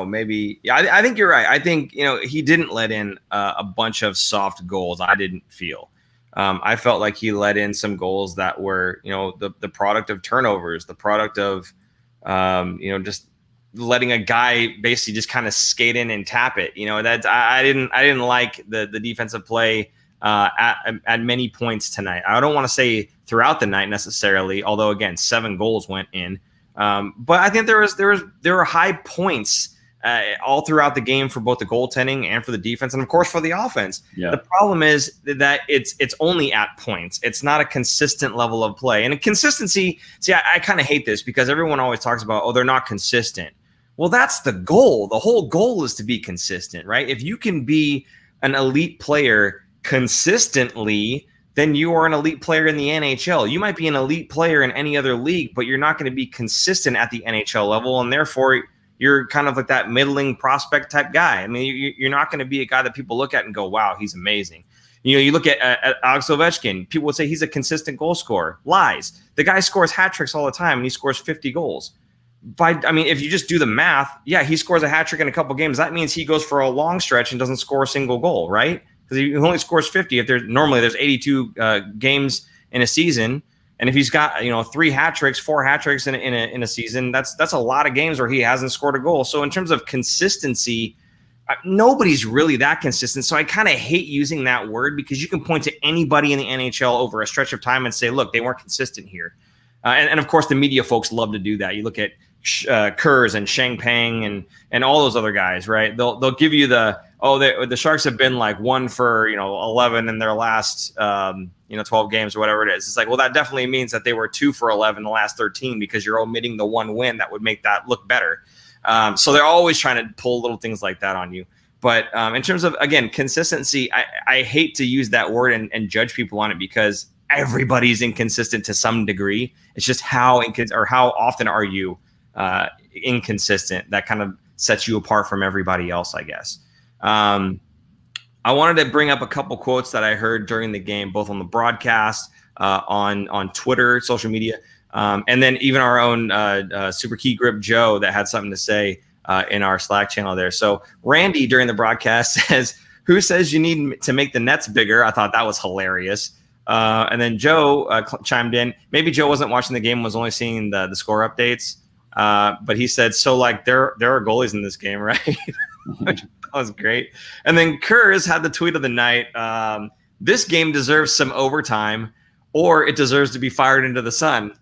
maybe I think you're right. I think he didn't let in a bunch of soft goals. I didn't feel. I felt like he let in some goals that were the product of turnovers, the product of just letting a guy basically just kind of skate in and tap it. I didn't like the defensive play at many points tonight. I don't want to say throughout the night necessarily, although again 7 goals went in. But I think there were high points all throughout the game for both the goaltending and for the defense, and of course for the offense. Yeah. The problem is that it's only at points. It's not a consistent level of play. And consistency, I kind of hate this because everyone always talks about, they're not consistent. Well, that's the goal. The whole goal is to be consistent, right? If you can be an elite player consistently, then you are an elite player in the NHL. You might be an elite player in any other league, but you're not going to be consistent at the NHL level, and therefore you're kind of like that middling prospect type guy. I mean, you're not going to be a guy that people look at and go, wow, he's amazing. You look at Alex Ovechkin, people would say he's a consistent goal scorer. Lies. The guy scores hat tricks all the time, and he scores 50 goals. If you just do the math, he scores a hat trick in a couple games. That means he goes for a long stretch and doesn't score a single goal, right? Because he only scores 50. If there's 82 games in a season, and if he's got 3 hat tricks, 4 hat tricks in a season, that's a lot of games where he hasn't scored a goal. So in terms of consistency, nobody's really that consistent. So I kind of hate using that word because you can point to anybody in the NHL over a stretch of time and say, look, they weren't consistent here. And of course, the media folks love to do that. You look at Kurz and Sheng Peng and all those other guys, right? They'll give you the Sharks have been like 1 for 11 in their last 12 games or whatever it is. It's like, well, that definitely means that they were 2 for 11 in the last 13 because you're omitting the 1 win that would make that look better. So they're always trying to pull little things like that on you. But in terms of, again, consistency, I hate to use that word and judge people on it because everybody's inconsistent to some degree. It's just how often are you inconsistent that kind of sets you apart from everybody else, I guess. I wanted to bring up a couple quotes that I heard during the game, both on the broadcast, on Twitter, social media, and then even our own Super Key Grip Joe that had something to say in our Slack channel there. So Randy during the broadcast says, "Who says you need to make the nets bigger?" I thought that was hilarious. And then Joe chimed in. Maybe Joe wasn't watching the game, was only seeing the score updates. But he said, so like there are goalies in this game, right? Which was great. And then Kurz had the tweet of the night. This game deserves some overtime, or it deserves to be fired into the sun.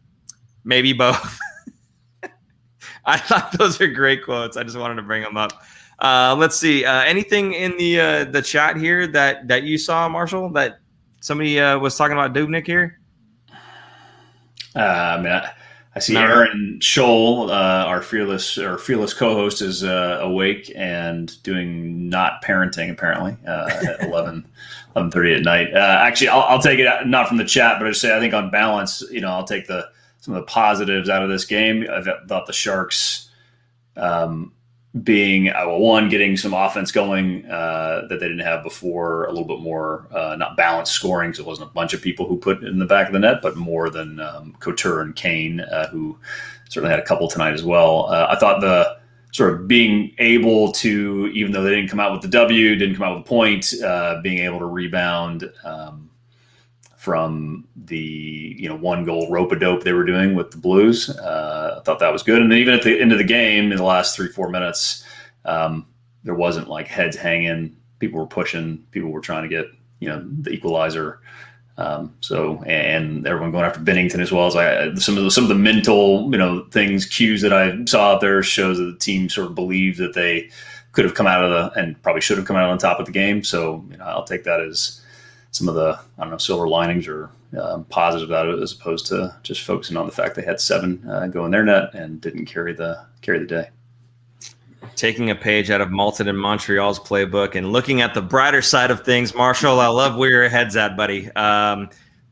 Maybe both. I thought those are great quotes. I just wanted to bring them up. Let's see. Anything in the chat here that you saw, Marshall, that somebody was talking about Dubnyk here? I see Aaron Sholl, our fearless co-host, is awake and doing not parenting apparently at 11:30 at night. Actually, I'll take it not from the chat, but I just say I think on balance, I'll take some of the positives out of this game. I thought the Sharks being getting some offense going that they didn't have before, a little bit more not balanced scoring, so it wasn't a bunch of people who put it in the back of the net, but more than Couture and Kane, who certainly had a couple tonight as well. I thought the sort of being able to, even though they didn't come out with the W, didn't come out with a point, being able to rebound from the 1-goal rope-a-dope they were doing with the Blues. I thought that was good. And then even at the end of the game, in the last 3-4 minutes, there wasn't like heads hanging. People were pushing. People were trying to get the equalizer. And everyone going after Bennington as well. As some of the mental things, cues that I saw out there shows that the team sort of believed that they could have come out of and probably should have come out on top of the game. So I'll take that as some of the silver linings or positive about it, as opposed to just focusing on the fact they had 7 go in their net and didn't carry the day. Taking a page out of Malton and Montreal's playbook and looking at the brighter side of things, Marshall, I love where your head's at, buddy.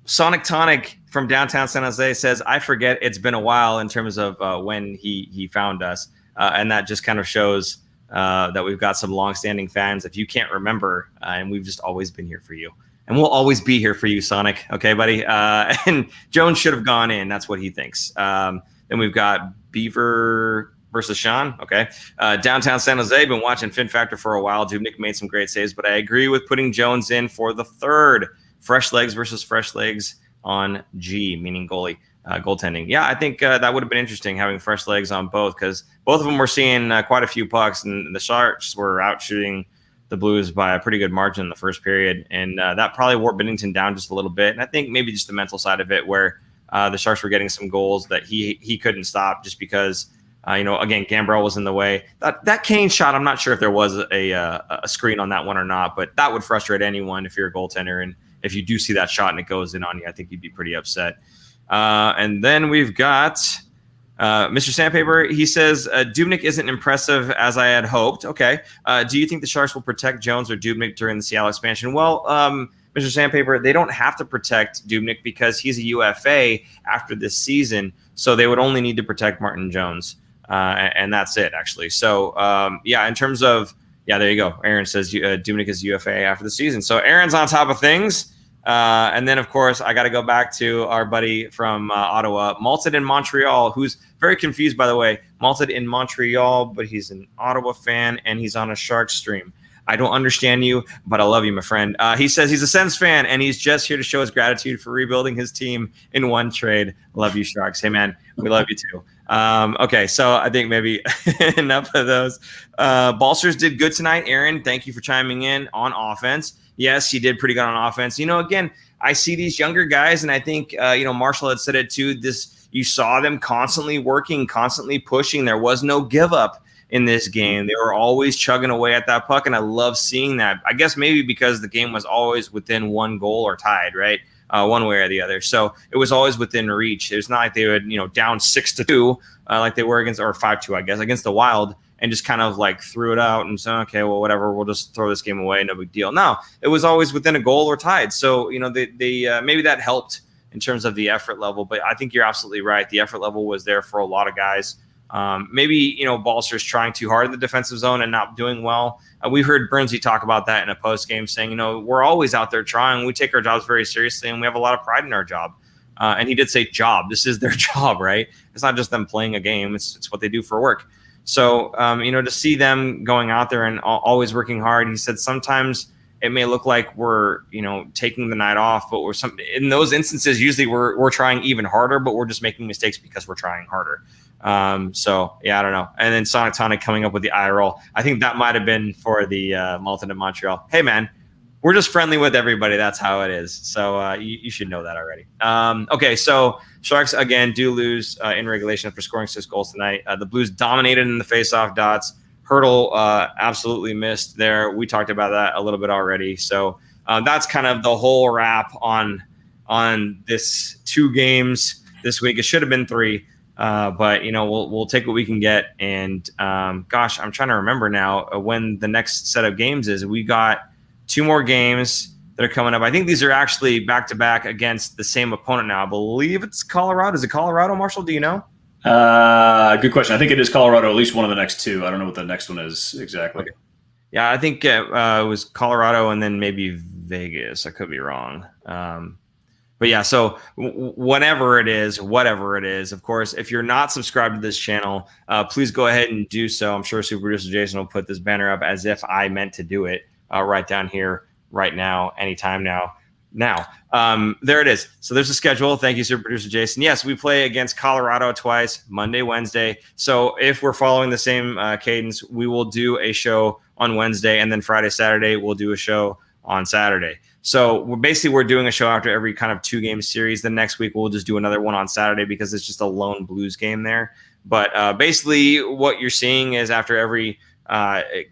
Sonic Tonic from downtown San Jose says, I forget it's been a while in terms of when he found us. And that just kind of shows that we've got some longstanding fans. If you can't remember, and we've just always been here for you. And we'll always be here for you, Sonic. Okay, buddy? And Jones should have gone in. That's what he thinks. Then we've got Beaver versus Sean. Okay. Downtown San Jose, been watching Fin Factor for a while. Dubnyk made some great saves, but I agree with putting Jones in for the third. Fresh legs versus fresh legs on G, meaning goaltending. Yeah, I think that would have been interesting, having fresh legs on both, because both of them were seeing quite a few pucks, and the Sharks were out shooting the Blues by a pretty good margin in the first period. And that probably wore Bennington down just a little bit. And I think maybe just the mental side of it, where the Sharks were getting some goals that he couldn't stop just because, again, Gambrell was in the way. That Kane shot, I'm not sure if there was a screen on that one or not, but that would frustrate anyone if you're a goaltender. And if you do see that shot and it goes in on you, I think you'd be pretty upset. And then we've got Mr. Sandpaper. He says, Dubnyk isn't impressive as I had hoped. Okay. Do you think the Sharks will protect Jones or Dubnyk during the Seattle expansion? Well, Mr. Sandpaper, they don't have to protect Dubnyk because he's a UFA after this season. So they would only need to protect Martin Jones. And that's it, actually. So, in terms of, there you go. Aaron says Dubnyk is UFA after the season. So Aaron's on top of things. And then, of course, I got to go back to our buddy from Ottawa, Malted in Montreal, who's very confused, by the way. Malted in Montreal, but he's an Ottawa fan, and he's on a Sharks stream. I don't understand you, but I love you, my friend. He says he's a Sens fan, and he's just here to show his gratitude for rebuilding his team in one trade. Love you, Sharks. Hey, man, we love you too. Okay, so I think maybe enough of those. Balsers did good tonight. Aaron, thank you for chiming in on offense. Yes, he did pretty good on offense. Again, I see these younger guys, and I think, Marshall had said it too. You saw them constantly working, constantly pushing. There was no give up in this game. They were always chugging away at that puck, and I love seeing that. I guess maybe because the game was always within one goal or tied, right? One way or the other. So it was always within reach. It was not like they would, down 6-2, like they were against, or 5-2, I guess, against the Wild, and just kind of like threw it out and said, okay, well, whatever, we'll just throw this game away, no big deal. No, it was always within a goal or tied. So, they maybe that helped in terms of the effort level, but I think you're absolutely right. The effort level was there for a lot of guys. Maybe, Balser's trying too hard in the defensive zone and not doing well. We heard Bernsey talk about that in a post game, saying, we're always out there trying. We take our jobs very seriously, and we have a lot of pride in our job. And he did say job. This is their job, right? It's not just them playing a game. It's what they do for work. So, to see them going out there and always working hard, he said sometimes it may look like we're, taking the night off, but in those instances, usually we're trying even harder, but we're just making mistakes because we're trying harder. I don't know. And then Sonic Tonic coming up with the eye roll. I think that might have been for the Malton in Montreal. Hey, man, we're just friendly with everybody. That's how it is. So you should know that already. Okay, so Sharks, again, do lose in regulation after scoring 6 goals tonight. The Blues dominated in the faceoff dots. Hurdle absolutely missed there. We talked about that a little bit already. So that's kind of the whole wrap on this 2 games this week. It should have been 3. But we'll take what we can get. And I'm trying to remember now when the next set of games is. We got 2 more games that are coming up. I think these are actually back to back against the same opponent now. I believe it's Colorado. Is it Colorado, Marshall? Do you know? Good question. I think it is Colorado. At least one of the next 2. I don't know what the next one is exactly. Okay. Yeah, I think it was Colorado and then maybe Vegas. I could be wrong. But yeah, so whatever it is, of course, if you're not subscribed to this channel, please go ahead and do so. I'm sure Super Producer Jason will put this banner up as if I meant to do it right down here, right now, anytime now. now. There it is. So there's a schedule. Thank you, Super Producer Jason. Yes, we play against Colorado twice, Monday, Wednesday. So if we're following the same cadence, we will do a show on Wednesday, and then Friday, Saturday, we'll do a show on Saturday. So we're doing a show after every kind of 2-game series. The next week, we'll just do another one on Saturday because it's just a lone Blues game there. But basically what you're seeing is after every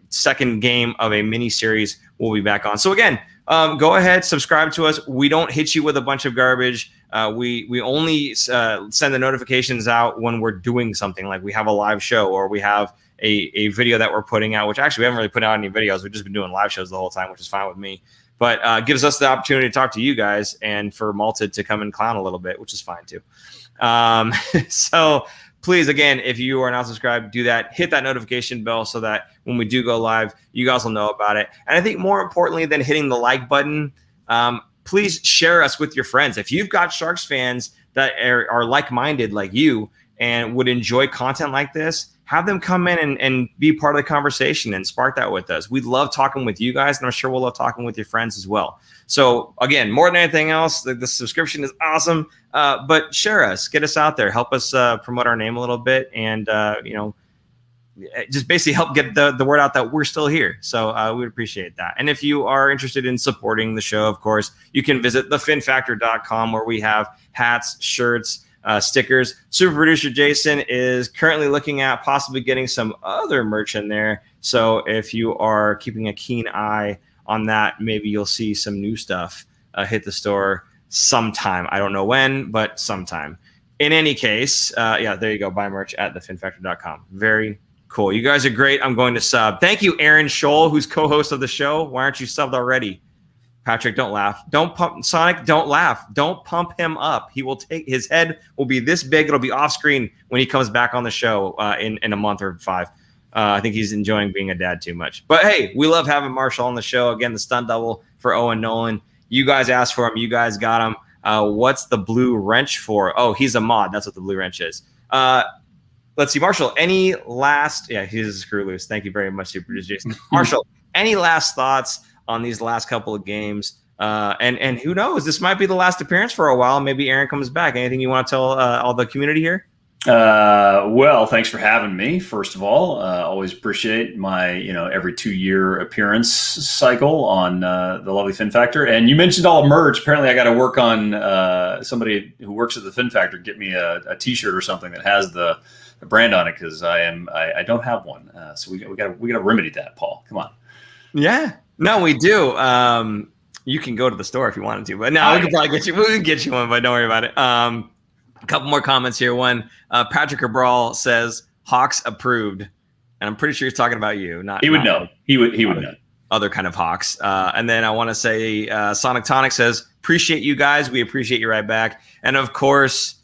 second game of a mini series, we'll be back on. So again, go ahead, subscribe to us. We don't hit you with a bunch of garbage. We only send the notifications out when we're doing something, like we have a live show or we have a video that we're putting out, which actually we haven't really put out any videos. We've just been doing live shows the whole time, which is fine with me. But gives us the opportunity to talk to you guys and for Malted to come and clown a little bit, which is fine too. So please, again, if you are not subscribed, do that. Hit that notification bell so that when we do go live, you guys will know about it. And I think more importantly than hitting the like button, please share us with your friends. If you've got Sharks fans that are like-minded like you and would enjoy content like this, have them come in and be part of the conversation and spark that with us. We love talking with you guys, and I'm sure we'll love talking with your friends as well. So again, more than anything else, the subscription is awesome, but share us, get us out there, help us promote our name a little bit, and just basically help get the word out that we're still here. So we would appreciate that. And if you are interested in supporting the show, of course, you can visit thefinfactor.com where we have hats, shirts, stickers. Super Producer Jason is currently looking at possibly getting some other merch in there. So if you are keeping a keen eye on that, maybe you'll see some new stuff hit the store sometime. I don't know when, but sometime. In any case, there you go. Buy merch at thefinfactor.com. Very cool. You guys are great. I'm going to sub. Thank you, Aaron Sholl, who's co-host of the show. Why aren't you subbed already? Patrick, don't laugh. Don't pump Sonic. Don't laugh. Don't pump him up. He will his head will be this big. It'll be off screen when he comes back on the show in a month or 5. I think he's enjoying being a dad too much. But hey, we love having Marshall on the show. Again, the stunt double for Owen Nolan. You guys asked for him. You guys got him. What's the blue wrench for? Oh, he's a mod. That's what the blue wrench is. Let's see, Marshall. Any last? Yeah, he's a screw loose. Thank you very much, Super Producer Jason. Marshall, any last thoughts on these last couple of games? And who knows? This might be the last appearance for a while. Maybe Aaron comes back. Anything you want to tell all the community here? Well, thanks for having me. First of all, always appreciate my, every 2-year appearance cycle on the lovely Fin Factor. And you mentioned all merch. Apparently I got to work on somebody who works at the Fin Factor get me a t-shirt or something that has the brand on it, because I don't have one. So we got to remedy that, Paul. Come on. Yeah. No, we do. You can go to the store if you wanted to, but no, we can probably get you one, but don't worry about it. A couple more comments here. One, Patrick Cabral says Hawks approved, and I'm pretty sure he's talking about you. He would know. He would know. Other kind of Hawks. And then I want to say Sonic Tonic says, appreciate you guys. We appreciate you right back. And of course,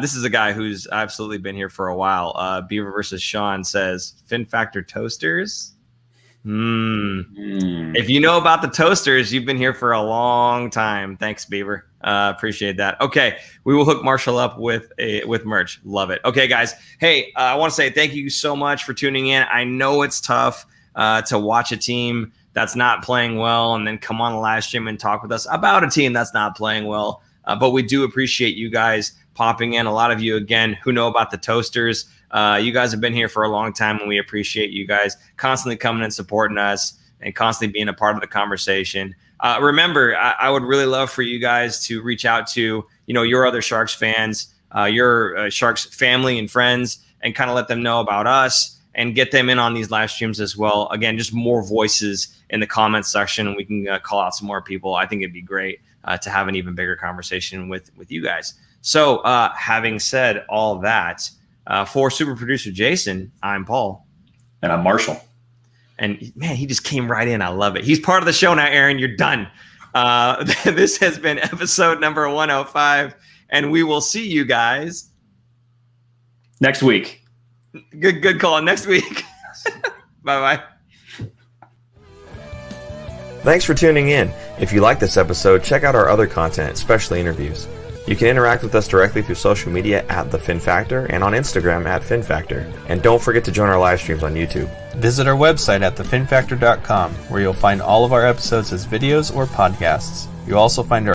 this is a guy who's absolutely been here for a while. Beaver versus Sean says, Fin Factor toasters. If you know about the toasters, you've been here for a long time. Thanks, Beaver. Appreciate that. Okay, we will hook Marshall up with merch. Love it. Okay, guys. Hey, I want to say thank you so much for tuning in. I know it's tough to watch a team that's not playing well and then come on the live stream and talk with us about a team that's not playing well. But we do appreciate you guys popping in. A lot of you, again, who know about the toasters. You guys have been here for a long time, and we appreciate you guys constantly coming and supporting us and constantly being a part of the conversation. Remember, I would really love for you guys to reach out to, your other Sharks fans, your Sharks family and friends, and kind of let them know about us and get them in on these live streams as well. Again, just more voices in the comments section, and we can call out some more people. I think it'd be great to have an even bigger conversation with you guys. So having said all that, for Super Producer Jason, I'm Paul. And I'm Marshall. And man, he just came right in. I love it. He's part of the show now, Aaron. You're done. This has been episode number 105, and we will see you guys next week. Good call. Next week. Bye-bye. Thanks for tuning in. If you like this episode, check out our other content, especially interviews. You can interact with us directly through social media at The Fin Factor and on Instagram at Fin Factor. And don't forget to join our live streams on YouTube. Visit our website at thefinfactor.com, where you'll find all of our episodes as videos or podcasts. You'll also find our